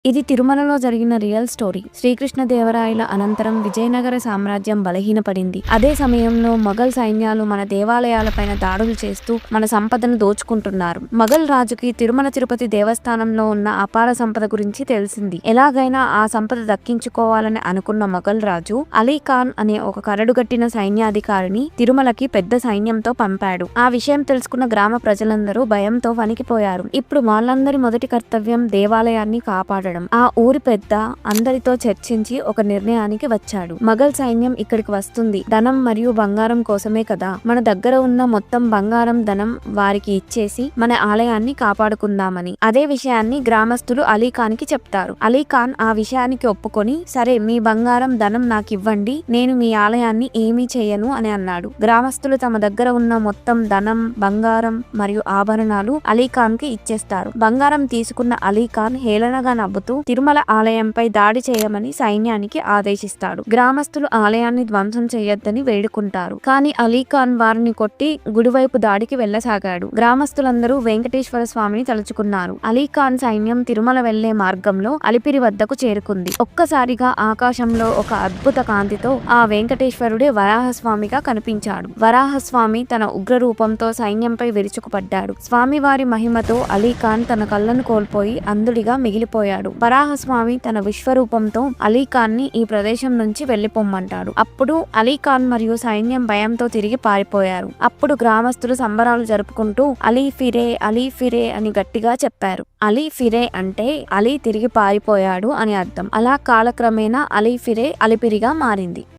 ఇది తిరుమలలో జరిగిన రియల్ స్టోరీ. శ్రీకృష్ణదేవరాయల అనంతరం విజయనగర సామ్రాజ్యం బలహీనపడింది. అదే సమయంలో మొఘల్ సైన్యాలు మన దేవాలయాలపైన దాడులు చేస్తూ మన సంపదను దోచుకుంటున్నారు. మొఘల్ రాజుకి తిరుమల తిరుపతి దేవస్థానంలో ఉన్న అపార సంపద గురించి తెలిసింది. ఎలాగైనా ఆ సంపద దక్కించుకోవాలని అనుకున్న మొఘల్ రాజు అలీ ఖాన్ అనే ఒక కరడుగట్టిన సైన్యాధికారిని తిరుమలకి పెద్ద సైన్యంతో పంపాడు. ఆ విషయం తెలుసుకున్న గ్రామ ప్రజలందరూ భయంతో వణికిపోయారు. ఇప్పుడు వాళ్ళందరి మొదటి కర్తవ్యం దేవాలయాన్ని కాపాడడం. ఆ ఊరి పెద్ద అందరితో చర్చించి ఒక నిర్ణయానికి వచ్చాడు. మొఘల్ సైన్యం ఇక్కడికి వస్తుంది ధనం మరియు బంగారం కోసమే కదా. మన దగ్గర ఉన్న మొత్తం బంగారం ధనం వారికి ఇచ్చేసి మన ఆలయాన్ని కాపాడుకుందామని. అదే విషయాన్ని గ్రామస్తులు అలీ ఖాన్ కి చెప్తారు. అలీ ఖాన్ ఆ విషయానికి ఒప్పుకొని, సరే మీ బంగారం ధనం నాకు ఇవ్వండి, నేను మీ ఆలయాన్ని ఏమీ చేయను అని అన్నాడు. గ్రామస్తులు తమ దగ్గర ఉన్న మొత్తం ధనం, బంగారం మరియు ఆభరణాలు అలీ ఖాన్ కి ఇచ్చేస్తారు. బంగారం తీసుకున్న అలీ ఖాన్ హేళనగా నవ్వుతూ తిరుమల ఆలయంపై దాడి చేయమని సైన్యానికి ఆదేశిస్తాడు. గ్రామస్తులు ఆలయాన్ని ధ్వంసం చేయొద్దని వేడుకుంటారు. కానీ అలీ ఖాన్ వారిని కొట్టి గుడివైపు దాడికి వెళ్లసాగాడు. గ్రామస్తులందరూ వెంకటేశ్వర స్వామిని తలుచుకున్నారు. అలీ ఖాన్ సైన్యం తిరుమల వెళ్లే మార్గంలో అలిపిరి వద్దకు చేరుకుంది. ఒక్కసారిగా ఆకాశంలో ఒక అద్భుత కాంతితో ఆ వెంకటేశ్వరుడే వరాహస్వామిగా కనిపించాడు. వరాహస్వామి తన ఉగ్ర రూపంతో సైన్యంపై విరుచుకుపడ్డాడు. స్వామివారి మహిమతో అలీ ఖాన్ తన కళ్ళను కోల్పోయి అంధుడిగా మిగిలిపోయాడు. వరాహస్వామి తన విశ్వరూపంతో అలీ ఖాన్ ని ఈ ప్రదేశం నుంచి వెళ్లిపోమ్మంటాడు. అప్పుడు అలీ ఖాన్ మరియు సైన్యం భయంతో తిరిగి పారిపోయారు. అప్పుడు గ్రామస్తులు సంబరాలు జరుపుకుంటూ అలీ ఫిరే, అలీ ఫిరే అని గట్టిగా చెప్పారు. అలీ ఫిరే అంటే అలీ తిరిగి పారిపోయాడు అని అర్థం. అలా కాలక్రమేణా అలీ ఫిరే అలిపిరిగా మారింది.